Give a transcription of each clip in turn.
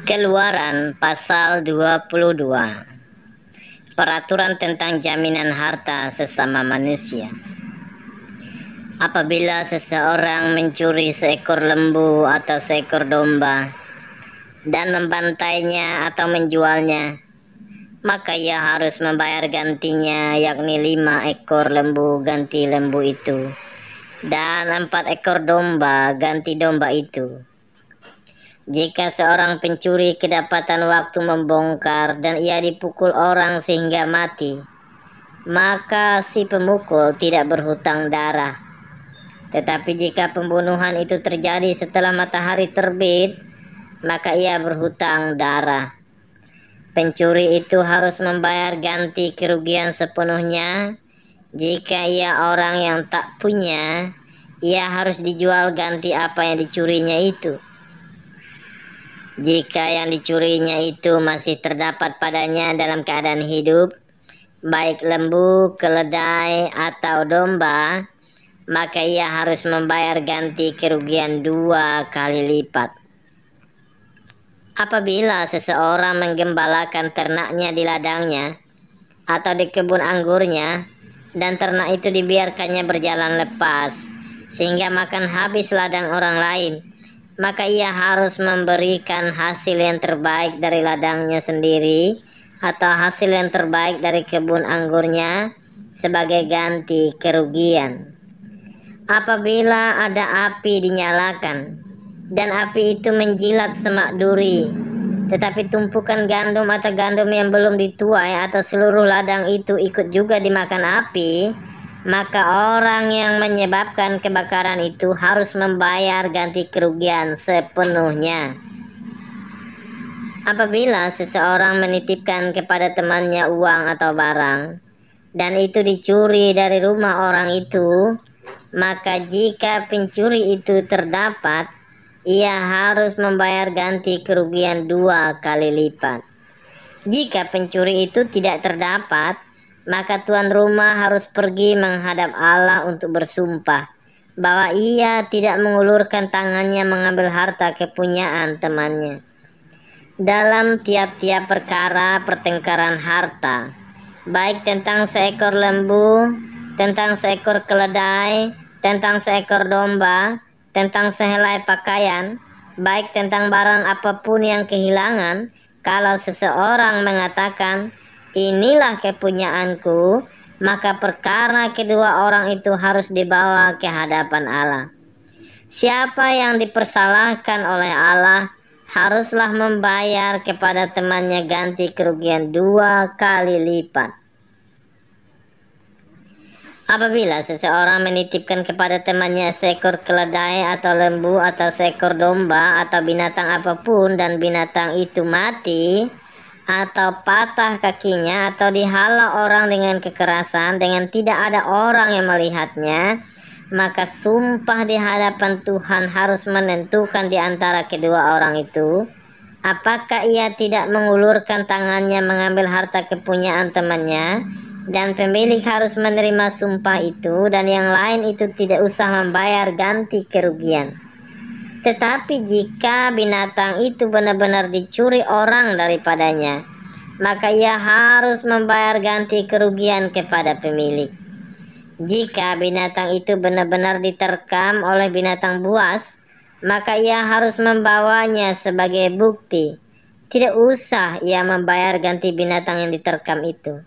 Keluaran pasal 22, Peraturan tentang jaminan harta sesama manusia. Apabila seseorang mencuri seekor lembu atau seekor domba dan membantainya atau menjualnya, maka ia harus membayar gantinya, yakni 5 ekor lembu ganti lembu itu, dan 4 ekor domba ganti domba itu. Jika seorang pencuri kedapatan waktu membongkar dan ia dipukul orang sehingga mati, maka si pemukul tidak berhutang darah. Tetapi jika pembunuhan itu terjadi setelah matahari terbit, maka ia berhutang darah. Pencuri itu harus membayar ganti kerugian sepenuhnya. Jika ia orang yang tak punya, ia harus dijual ganti apa yang dicurinya itu. Jika yang dicurinya itu masih terdapat padanya dalam keadaan hidup, baik lembu, keledai, atau domba, maka ia harus membayar ganti kerugian 2 kali lipat. Apabila seseorang menggembalakan ternaknya di ladangnya atau di kebun anggurnya, dan ternak itu dibiarkannya berjalan lepas sehingga makan habis ladang orang lain, maka ia harus memberikan hasil yang terbaik dari ladangnya sendiri atau hasil yang terbaik dari kebun anggurnya sebagai ganti kerugian. Apabila ada api dinyalakan dan api itu menjilat semak duri, tetapi tumpukan gandum atau gandum yang belum dituai atau seluruh ladang itu ikut juga dimakan api, maka orang yang menyebabkan kebakaran itu harus membayar ganti kerugian sepenuhnya. Apabila seseorang menitipkan kepada temannya uang atau barang, dan itu dicuri dari rumah orang itu, maka jika pencuri itu terdapat, ia harus membayar ganti kerugian 2 kali lipat. Jika pencuri itu tidak terdapat, maka tuan rumah harus pergi menghadap Allah untuk bersumpah bahwa ia tidak mengulurkan tangannya mengambil harta kepunyaan temannya. Dalam tiap-tiap perkara pertengkaran harta, baik tentang seekor lembu, tentang seekor keledai, tentang seekor domba, tentang sehelai pakaian, baik tentang barang apapun yang kehilangan, kalau seseorang mengatakan, "Inilah kepunyaanku," maka perkara kedua orang itu harus dibawa ke hadapan Allah. Siapa yang dipersalahkan oleh Allah haruslah membayar kepada temannya ganti kerugian 2 kali lipat. Apabila seseorang menitipkan kepada temannya seekor keledai atau lembu atau seekor domba atau binatang apapun dan binatang itu mati atau patah kakinya atau dihalau orang dengan kekerasan dengan tidak ada orang yang melihatnya, maka sumpah di hadapan Tuhan harus menentukan di antara kedua orang itu apakah ia tidak mengulurkan tangannya mengambil harta kepunyaan temannya, dan pemilik harus menerima sumpah itu, dan yang lain itu tidak usah membayar ganti kerugian. Tetapi jika binatang itu benar-benar dicuri orang daripadanya, maka ia harus membayar ganti kerugian kepada pemilik. Jika binatang itu benar-benar diterkam oleh binatang buas, maka ia harus membawanya sebagai bukti. Tidak usah ia membayar ganti binatang yang diterkam itu.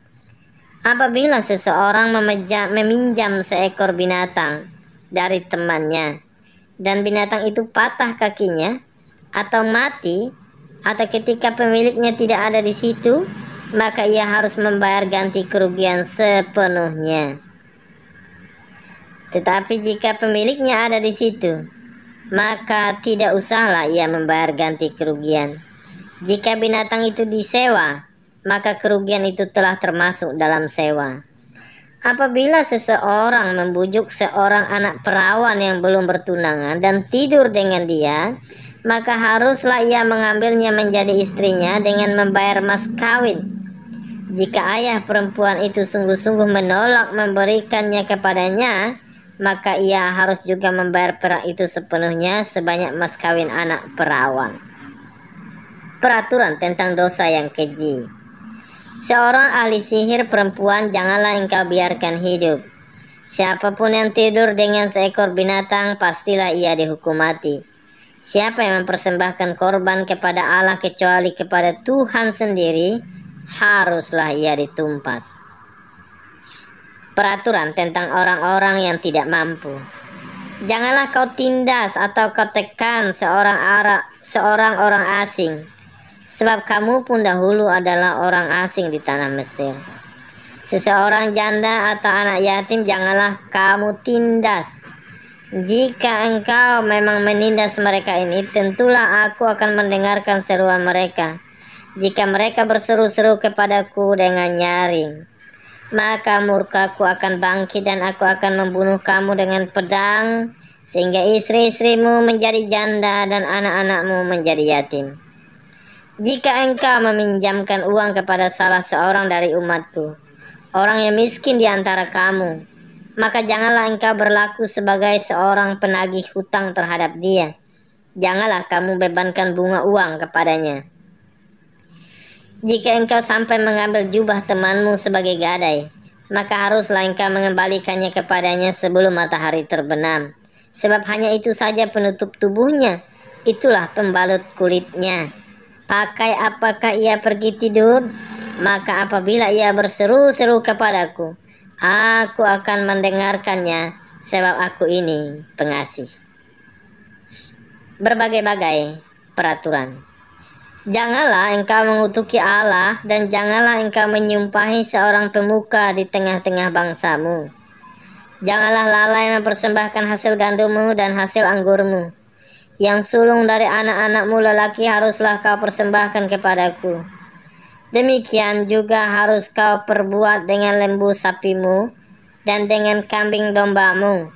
Apabila seseorang meminjam seekor binatang dari temannya, dan binatang itu patah kakinya atau mati, atau ketika pemiliknya tidak ada di situ, maka ia harus membayar ganti kerugian sepenuhnya. Tetapi jika pemiliknya ada di situ, maka tidak usahlah ia membayar ganti kerugian. Jika binatang itu disewa, maka kerugian itu telah termasuk dalam sewa. Apabila seseorang membujuk seorang anak perawan yang belum bertunangan dan tidur dengan dia, maka haruslah ia mengambilnya menjadi istrinya dengan membayar mas kawin. Jika ayah perempuan itu sungguh-sungguh menolak memberikannya kepadanya, maka ia harus juga membayar perak itu sepenuhnya sebanyak mas kawin anak perawan. Peraturan tentang dosa yang keji. Seorang ahli sihir perempuan janganlah engkau biarkan hidup. Siapapun yang tidur dengan seekor binatang, pastilah ia dihukum mati. Siapa yang mempersembahkan korban kepada Allah kecuali kepada Tuhan sendiri, haruslah ia ditumpas. Peraturan tentang orang-orang yang tidak mampu. Janganlah kau tindas atau kau tekan seorang orang asing, sebab kamu pun dahulu adalah orang asing di tanah Mesir. Seseorang janda atau anak yatim janganlah kamu tindas. Jika engkau memang menindas mereka ini, tentulah aku akan mendengarkan seruan mereka. Jika mereka berseru-seru kepadaku dengan nyaring, maka murkaku akan bangkit dan aku akan membunuh kamu dengan pedang, sehingga istri-istrimu menjadi janda dan anak-anakmu menjadi yatim. Jika engkau meminjamkan uang kepada salah seorang dari umatku, orang yang miskin di antara kamu, maka janganlah engkau berlaku sebagai seorang penagih hutang terhadap dia. Janganlah kamu bebankan bunga uang kepadanya. Jika engkau sampai mengambil jubah temanmu sebagai gadai, maka haruslah engkau mengembalikannya kepadanya sebelum matahari terbenam, sebab hanya itu saja penutup tubuhnya, itulah pembalut kulitnya. Pakai apakah ia pergi tidur? Maka apabila ia berseru-seru kepadaku, aku akan mendengarkannya, sebab aku ini pengasih. Berbagai-bagai peraturan. Janganlah engkau mengutuki Allah, dan janganlah engkau menyumpahi seorang pemuka di tengah-tengah bangsamu. Janganlah lalai mempersembahkan hasil gandummu dan hasil anggurmu. Yang sulung dari anak-anakmu lelaki haruslah kau persembahkan kepadaku. Demikian juga harus kau perbuat dengan lembu sapimu dan dengan kambing dombamu.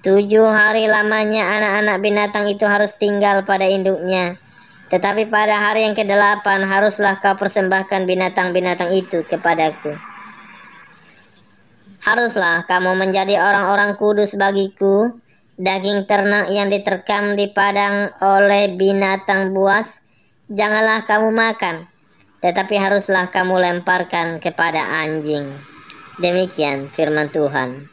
7 hari lamanya anak-anak binatang itu harus tinggal pada induknya. Tetapi pada hari yang ke-8 haruslah kau persembahkan binatang-binatang itu kepadaku. Haruslah kamu menjadi orang-orang kudus bagiku. Daging ternak yang diterkam di padang oleh binatang buas janganlah kamu makan, tetapi haruslah kamu lemparkan kepada anjing. Demikian firman Tuhan.